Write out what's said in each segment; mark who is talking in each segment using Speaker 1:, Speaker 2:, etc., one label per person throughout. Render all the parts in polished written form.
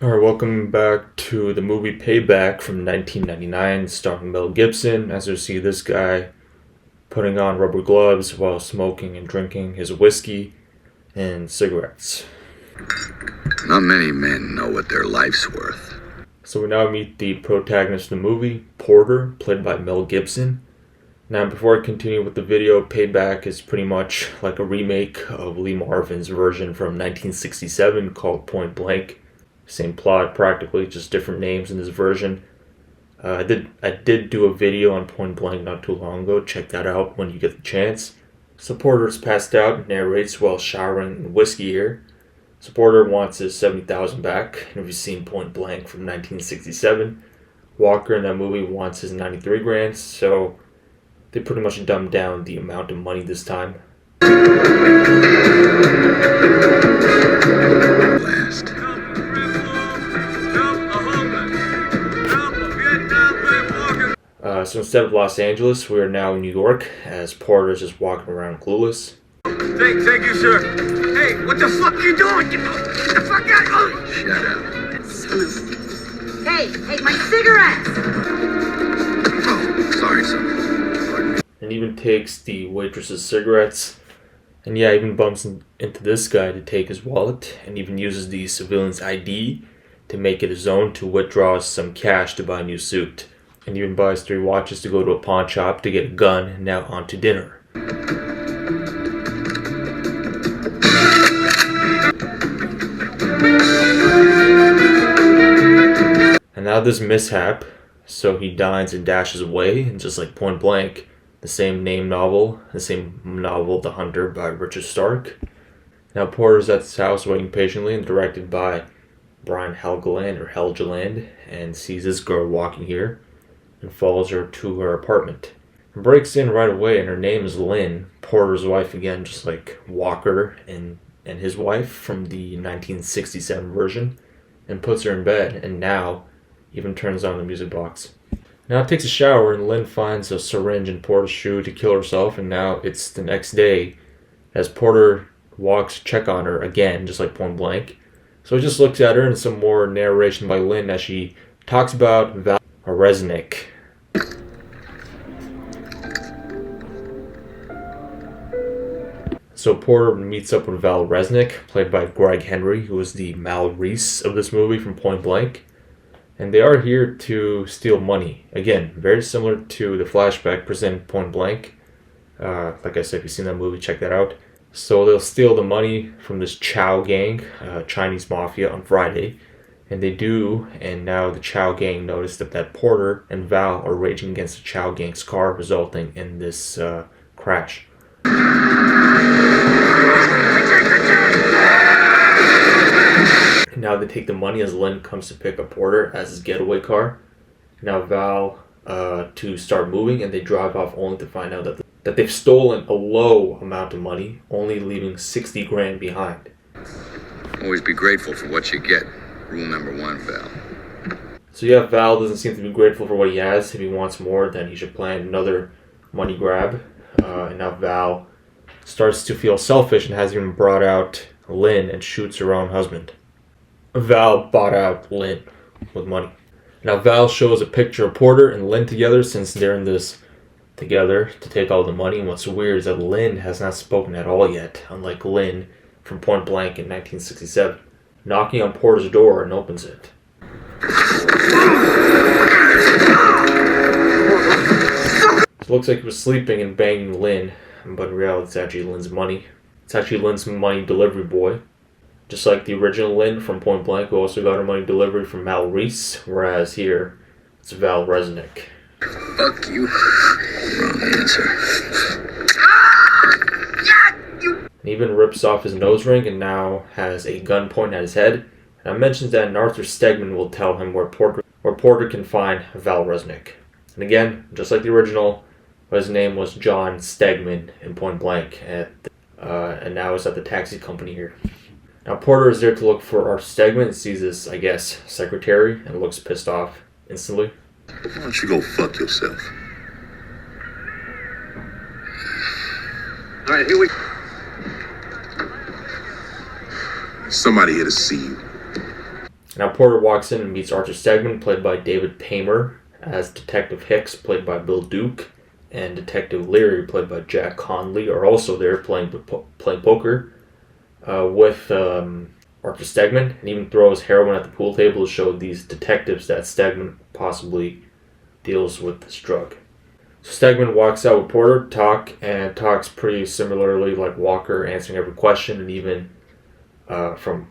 Speaker 1: Alright, welcome back to the movie Payback from 1999, starring Mel Gibson. As you see, this guy putting on rubber gloves while smoking and drinking his whiskey and cigarettes.
Speaker 2: Not many men know what their life's worth.
Speaker 1: So we now meet the protagonist of the movie, Porter, played by Mel Gibson. Now, before I continue with the video, Payback is pretty much like a remake of Lee Marvin's version from 1967 called Point Blank. Same plot practically, just different names in this version. I did do a video on Point Blank not too long ago. Check that out when you get the chance. Supporter's passed out and narrates while showering in whiskey here. Supporter wants his $70,000 back. And if you've seen Point Blank from 1967, Walker in that movie wants his 93 grand. So they pretty much dumbed down the amount of money this time.
Speaker 2: Last.
Speaker 1: So instead of Los Angeles, we are now in New York, as Porter's just walking around clueless.
Speaker 3: Thank you, sir. Hey, what the fuck you doing? Get the fuck out! Oh.
Speaker 2: Shut up.
Speaker 4: Son of... Hey, my cigarettes!
Speaker 2: Oh, sorry, son.
Speaker 1: And even takes the waitress's cigarettes. And yeah, even bumps into this guy to take his wallet, and even uses the civilian's ID to make it his own to withdraw some cash to buy a new suit. And even buys 3 watches to go to a pawn shop to get a gun, and now on to dinner. And now this mishap, so he dines and dashes away, and just like Point Blank, the same novel, The Hunter by Richard Stark. Now Porter's at his house waiting patiently and directed by Brian Helgeland, and sees this girl walking here and follows her to her apartment. And breaks in right away, and her name is Lynn, Porter's wife again, just like Walker and his wife from the 1967 version, and puts her in bed, and now even turns on the music box. Now takes a shower, and Lynn finds a syringe in Porter's shoe to kill herself, and now it's the next day as Porter walks to check on her again, just like Point Blank. So he just looks at her, and some more narration by Lynn as she talks about Val Resnick. So Porter meets up with Val Resnick, played by Greg Henry, who is the Mal Reese of this movie from Point Blank. And they are here to steal money. Again, very similar to the flashback presented Point Blank. Like I said, if you've seen that movie, check that out. So they'll steal the money from this Chow gang, Chinese mafia, on Friday. And they do, and now the Chow gang notice that Porter and Val are raging against the Chow gang's car, resulting in this crash. Now they take the money as Lynn comes to pick up Porter as his getaway car. Now Val to start moving, and they drive off only to find out that they've stolen a low amount of money, only leaving 60 grand behind.
Speaker 2: Always be grateful for what you get. Rule number 1, Val.
Speaker 1: So yeah, Val doesn't seem to be grateful for what he has. If he wants more, then he should plan another money grab. And now Val starts to feel selfish and has even brought out Lynn and shoots her own husband. Val bought out Lynn with money. Now Val shows a picture of Porter and Lynn together, since they're in this together to take all the money. And what's weird is that Lynn has not spoken at all yet, unlike Lynn from Point Blank in 1967. Knocking on Porter's door and opens it. It looks like he was sleeping and banging Lynn, but in reality it's actually Lynn's money. It's actually Lynn's money delivery boy. Just like the original Lynn from Point Blank, who also got her money delivery from Mal Reese, whereas here it's Val Resnick.
Speaker 2: Fuck you. Wrong answer.
Speaker 1: He even rips off his nose ring and now has a gun pointing at his head. And mentions that Arthur Stegman will tell him where Porter can find Val Resnick. And again, just like the original, his name was John Stegman in Point Blank, and now he's at the taxi company here. Now Porter is there to look for Arthur Stegman and sees his, I guess, secretary, and looks pissed off instantly.
Speaker 2: Why don't you go fuck yourself?
Speaker 3: All right, here we go.
Speaker 2: Somebody here to see you.
Speaker 1: Now Porter walks in and meets Arthur Stegman, played by David Paymer, as Detective Hicks, played by Bill Duke, and Detective Leary, played by Jack Conley, are also there playing poker with Arthur Stegman, and even throws heroin at the pool table to show these detectives that Stegman possibly deals with this drug. So Stegman walks out with Porter, talks pretty similarly like Walker, answering every question, and even from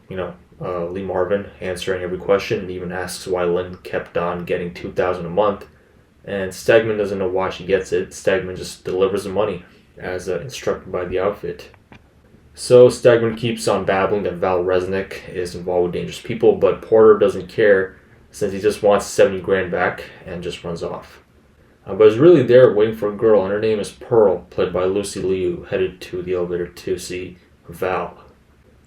Speaker 1: Lee Marvin answering every question, and even asks why Lynn kept on getting $2,000 a month. And Stegman doesn't know why she gets it. Stegman just delivers the money as instructed by the outfit. So Stegman keeps on babbling that Val Resnick is involved with dangerous people, but Porter doesn't care since he just wants 70 grand back and just runs off. But he's really there waiting for a girl, and her name is Pearl, played by Lucy Liu, headed to the elevator to see Val.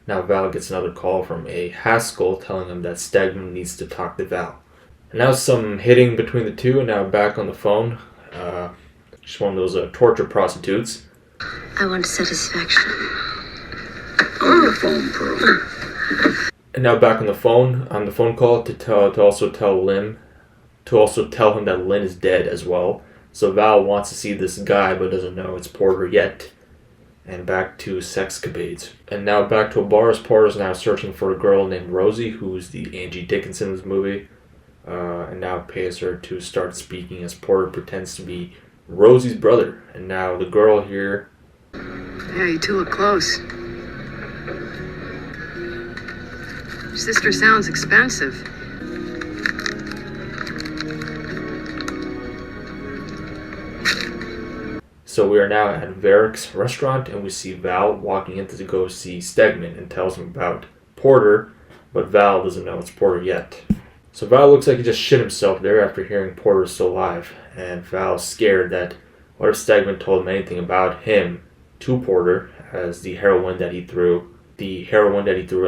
Speaker 1: Now Val gets another call from a Haskell telling him that Stegman needs to talk to Val. And now some hitting between the two, and now back on the phone. She's one of those torture prostitutes.
Speaker 4: I want satisfaction.
Speaker 2: On the phone, Pearl.
Speaker 1: And now back on the phone call to also tell him that Lynn is dead as well. So Val wants to see this guy but doesn't know it's Porter yet. And back to sexcapades. And now back to a bar as Porter's now searching for a girl named Rosie, who's the Angie Dickinson in this movie. And now pays her to start speaking as Porter pretends to be Rosie's brother. And now the girl here...
Speaker 5: Yeah, you two look close. Your sister sounds expensive.
Speaker 1: So we are now at Varick's restaurant, and we see Val walking in to go see Stegman and tells him about Porter, but Val doesn't know it's Porter yet. So Val looks like he just shit himself there after hearing Porter is still alive, and Val's scared that what if Stegman told him anything about him to Porter as the heroin that he threw at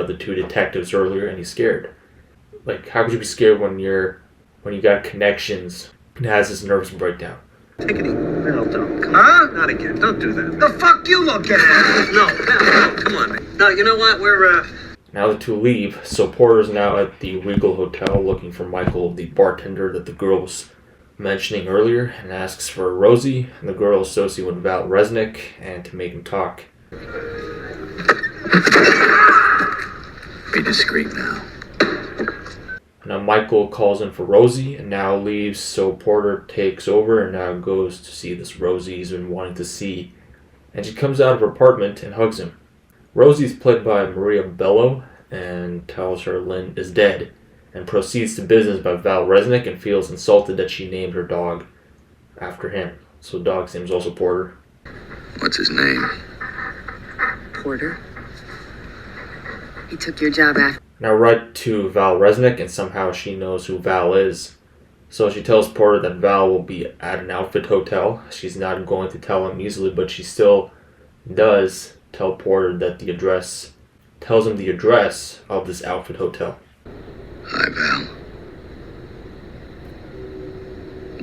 Speaker 1: the two detectives earlier, and he's scared. Like, how could you be scared when you got connections and has this nervous breakdown?
Speaker 3: Take it easy. No, don't. Huh? Not again. Don't do that. The fuck you look at? No, come on, man. No, you know what? We're,
Speaker 1: Now the two leave, so Porter's now at the Regal Hotel looking for Michael, the bartender that the girl was mentioning earlier, and asks for Rosie, and the girl associated with Val Resnick, and to make him talk.
Speaker 2: Be discreet now.
Speaker 1: Now Michael calls in for Rosie and now leaves, so Porter takes over and now goes to see this Rosie he's been wanting to see. And she comes out of her apartment and hugs him. Rosie's played by Maria Bello and tells her Lynn is dead and proceeds to business by Val Resnick and feels insulted that she named her dog after him. So the dog's name is also Porter.
Speaker 2: What's his name?
Speaker 5: Porter? He took your job after.
Speaker 1: Now right to Val Resnick, and somehow she knows who Val is. So she tells Porter that Val will be at an outfit hotel. She's not going to tell him easily, but she still does tell Porter that tells him the address of this outfit hotel.
Speaker 2: Hi, Val.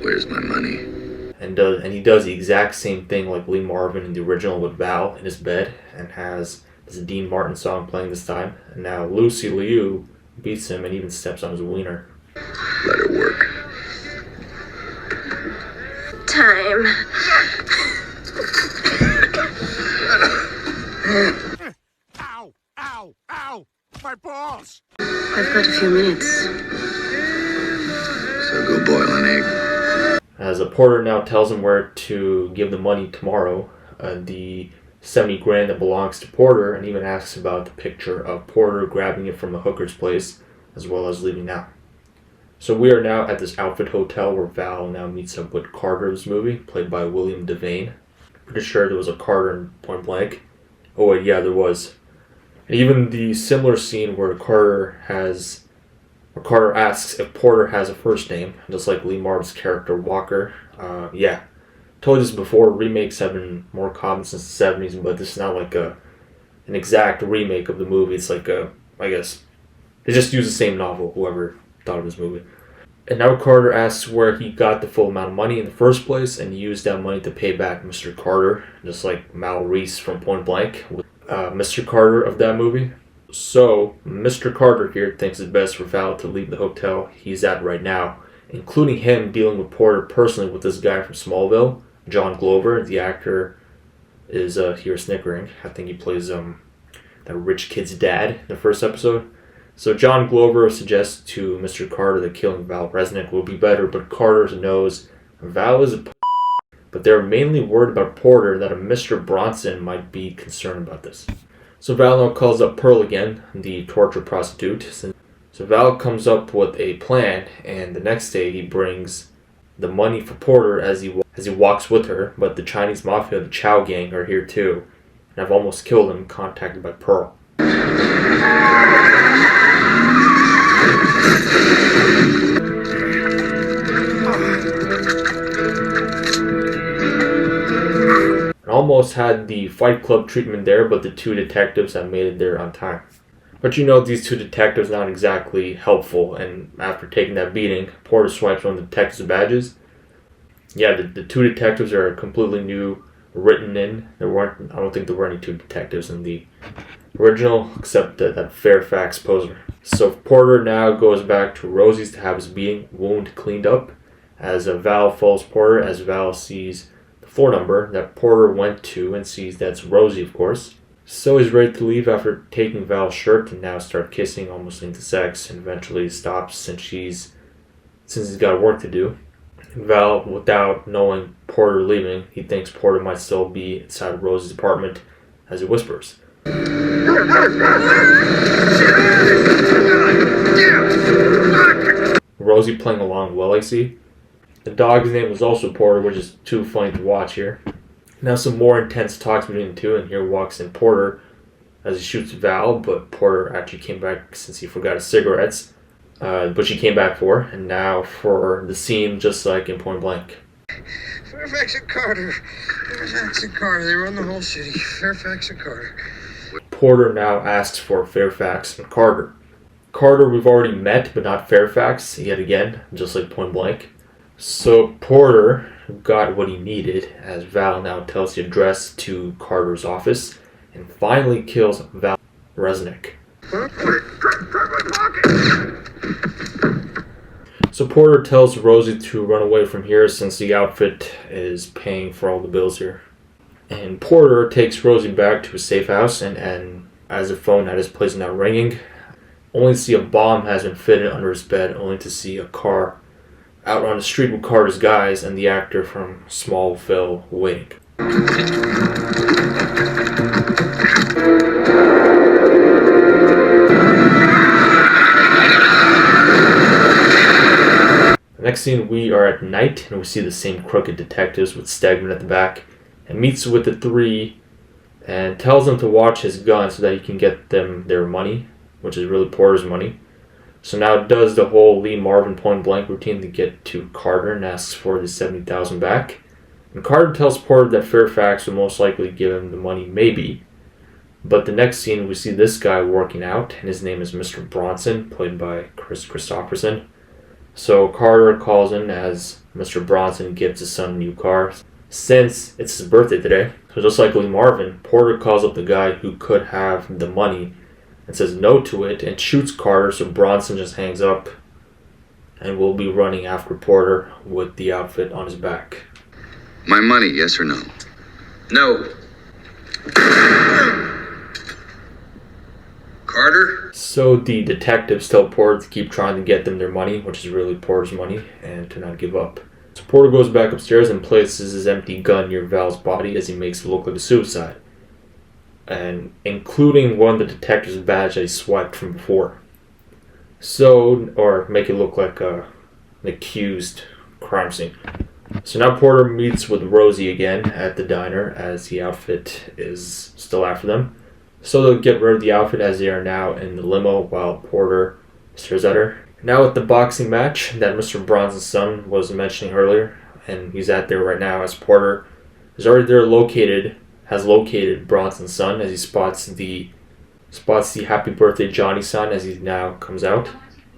Speaker 2: Where's my money?
Speaker 1: And he does the exact same thing like Lee Marvin in the original with Val in his bed, and has this Dean Martin song playing this time. And now Lucy Liu beats him and even steps on his wiener.
Speaker 2: Let her work.
Speaker 4: Time.
Speaker 3: Ow! Ow! Ow! My balls!
Speaker 5: I've got a few minutes.
Speaker 2: So go boil an egg.
Speaker 1: As a Porter now tells him where to give the money tomorrow, the 70 grand that belongs to Porter, and even asks about the picture of Porter grabbing it from the hooker's place, as well as leaving now. So we are now at this outfit hotel where Val now meets up with Carter in this movie, played by William Devane. Pretty sure there was a Carter in Point Blank. Oh wait, yeah, there was. And even the similar scene where Carter asks if Porter has a first name, just like Lee Marvin's character Walker. Yeah. Told you this before, remakes have been more common since the 70s, but this is not like an exact remake of the movie. It's like I guess, they just use the same novel, whoever thought of this movie. And now Carter asks where he got the full amount of money in the first place, and used that money to pay back Mr. Carter, just like Mal Reese from Point Blank. Mr. Carter of that movie, So, Mr. Carter here thinks it's best for Val to leave the hotel he's at right now, including him dealing with Porter personally with this guy from Smallville, John Glover. The actor is here snickering. I think he plays that rich kid's dad in the first episode. So John Glover suggests to Mr. Carter that killing Val Resnick will be better, but Carter knows Val is a but they're mainly worried about Porter that a Mr. Bronson might be concerned about this. So Val now calls up Pearl again, the torture prostitute. So Val comes up with a plan, and the next day he brings the money for Porter as he walks with her, but the Chinese Mafia, the Chow Gang, are here too, and I've almost killed him, contacted by Pearl. Almost had the Fight Club treatment there, but the two detectives have made it there on time. But you know, these two detectives not exactly helpful, and after taking that beating, Porter swipes one of the detectives' badges. Yeah, the two detectives are completely new, written in. I don't think there were any two detectives in the original, except that Fairfax poser. So Porter now goes back to Rosie's to have his beating wound cleaned up, as Val follows Porter, as Val sees floor number that Porter went to and sees that's Rosie, of course. So he's ready to leave after taking Val's shirt and now start kissing, almost into sex, and eventually stops since he's got work to do. Val, without knowing Porter leaving, he thinks Porter might still be inside Rosie's apartment as he whispers. Rosie playing along well, I see. The dog's name was also Porter, which is too funny to watch here. Now some more intense talks between the two, and here walks in Porter as he shoots Val, but Porter actually came back since he forgot his cigarettes, but she came back for, and now for the scene just like in Point Blank.
Speaker 3: Fairfax and Carter. Fairfax and Carter. They run the whole city. Fairfax and Carter.
Speaker 1: Porter now asks for Fairfax and Carter. Carter we've already met, but not Fairfax, yet again, just like Point Blank. So Porter got what he needed as Val now tells the address to Carter's office and finally kills Val Resnick. So Porter tells Rosie to run away from here since the outfit is paying for all the bills here. And Porter takes Rosie back to his safe house and as the phone at his place is now ringing, only see a bomb has been fitted under his bed, only to see a car out on the street with Carter's guys and the actor from Smallville waiting. The next scene, we are at night and we see the same crooked detectives with Stegman at the back, and meets with the three and tells them to watch his gun so that he can get them their money, which is really Porter's money. So now does the whole Lee Marvin Point Blank routine to get to Carter and asks for the $70,000 back. And Carter tells Porter that Fairfax will most likely give him the money, maybe. But the next scene, we see this guy working out, and his name is Mr. Bronson, played by Chris Christopherson. So Carter calls in as Mr. Bronson gives his son a new car, since it's his birthday today. So just like Lee Marvin, Porter calls up the guy who could have the money and says no to it and shoots Carter, so Bronson just hangs up and will be running after Porter with the outfit on his back.
Speaker 2: My money, yes or no?
Speaker 3: No. Carter?
Speaker 1: So the detectives tell Porter to keep trying to get them their money, which is really Porter's money, and to not give up. So Porter goes back upstairs and places his empty gun near Val's body as he makes it look like a suicide, and including one of the detective's badge that he swiped from before. So, or make it look like an accused crime scene. So now Porter meets with Rosie again at the diner as the outfit is still after them. So they'll get rid of the outfit as they are now in the limo while Porter stares at her. Now at the boxing match that Mr. Bronson's son was mentioning earlier, and he's at there right now as Porter is already there has located Bronson's son as he spots the Happy Birthday Johnny sign as he now comes out.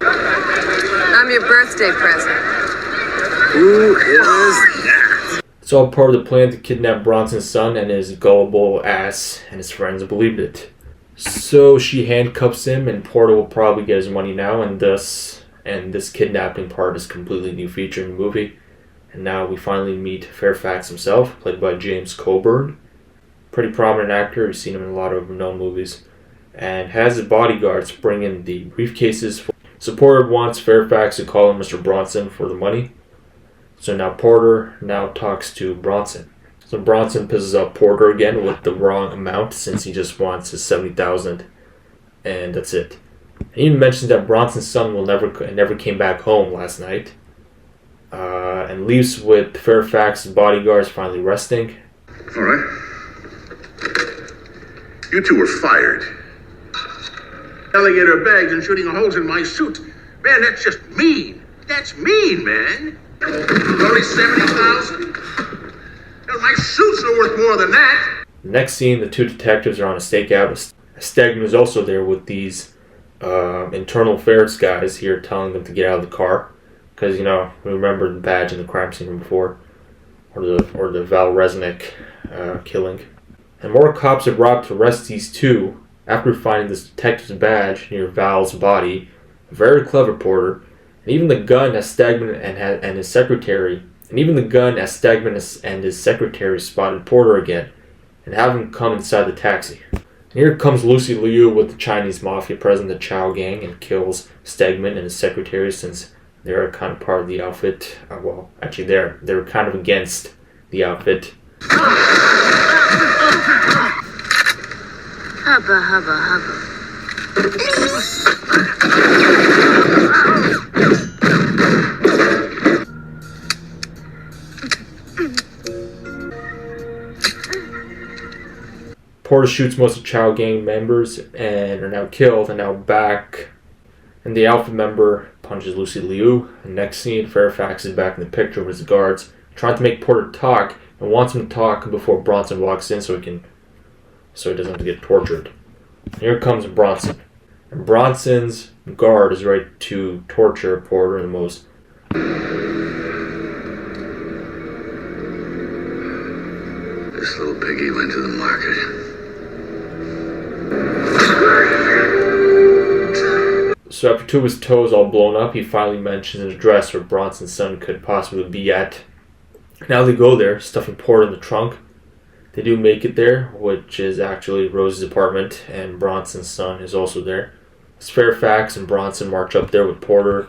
Speaker 5: I'm your birthday present.
Speaker 3: Who is that?
Speaker 1: It's all part of the plan to kidnap Bronson's son, and his gullible ass and his friends believed it. So she handcuffs him, and Porter will probably get his money now, and this kidnapping part is completely new feature in the movie. And now we finally meet Fairfax himself, played by James Coburn. Pretty prominent actor, you've seen him in a lot of known movies. And has his bodyguards bring in the briefcases. So Porter wants Fairfax to call him Mr. Bronson for the money. So now Porter talks to Bronson. So Bronson pisses off Porter again with the wrong amount, since he just wants his $70,000, and that's it. He even mentions that Bronson's son never came back home last night, and leaves with Fairfax's bodyguards finally resting.
Speaker 6: All right. You two were fired.
Speaker 3: Alligator bags and shooting holes in my suit. Man, that's just mean. That's mean, man. Only 70,000? My suits are worth more than that.
Speaker 1: Next scene, the two detectives are on a stakeout. Stegman is also there with these internal affairs guys here telling them to get out of the car. Because, we remember the badge in the crime scene from before. Or the Val Resnick killing. And more cops have arrived to arrest these two after finding this detective's badge near Val's body. A very clever Porter. And even the gun as Stegman and his secretary spotted Porter again and have him come inside the taxi. And here comes Lucy Liu with the Chinese mafia present, the Chow gang, and kills Stegman and his secretary, since they're kind of part of the outfit. They're kind of against the outfit.
Speaker 4: Hubba, hubba, hubba.
Speaker 1: Porter shoots most of the Chow gang members and are now killed, and now back. And the Alpha member punches Lucy Liu. And next scene, Fairfax is back in the picture with his guards, trying to make Porter talk, and wants him to talk before Bronson walks in so he doesn't have to get tortured. And here comes Bronson. And Bronson's guard is ready to torture Porter in the most.
Speaker 2: This little piggy went to the market.
Speaker 1: So after two of his toes all blown up, he finally mentions an address where Bronson's son could possibly be at. Now they go there, stuffing Porter in the trunk. They do make it there, which is actually Rose's apartment, and Bronson's son is also there. As Fairfax and Bronson march up there with Porter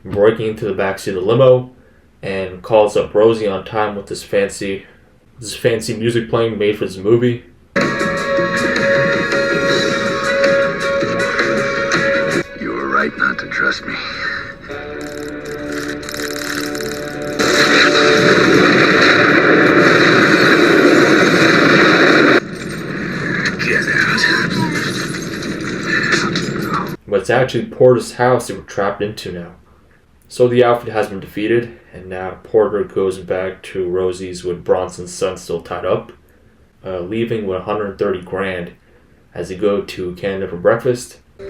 Speaker 1: breaking into the backseat of the limo, and calls up Rosie on time with this fancy music playing made for this movie.
Speaker 2: You were right not to trust me. Get out.
Speaker 1: But it's actually Porter's house they were trapped into now. So the outfit has been defeated, and now Porter goes back to Rosie's with Bronson's son still tied up, leaving with $130,000 as they go to Canada for breakfast.
Speaker 5: You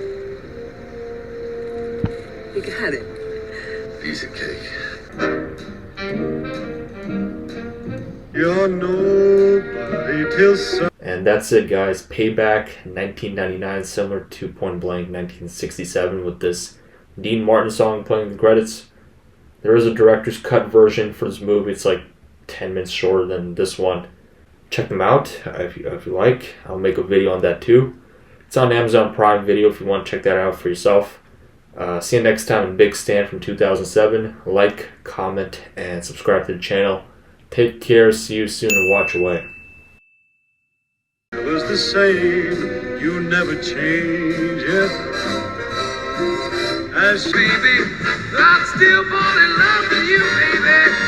Speaker 5: got it.
Speaker 2: Piece of cake.
Speaker 3: You're nobody till some.
Speaker 1: And that's it, guys. Payback, 1999, similar to Point Blank, 1967, with this Dean Martin song playing the credits. There is a director's cut version for this movie. It's like 10 minutes shorter than this one. Check them out if you like. I'll make a video on that too. It's on Amazon Prime Video if you want to check that out for yourself. See you next time in Big Stand from 2007. Like, comment, and subscribe to the channel. Take care. See you soon, and watch away.
Speaker 3: It was the same, you never change it. As baby, I'm still falling in love with you, baby.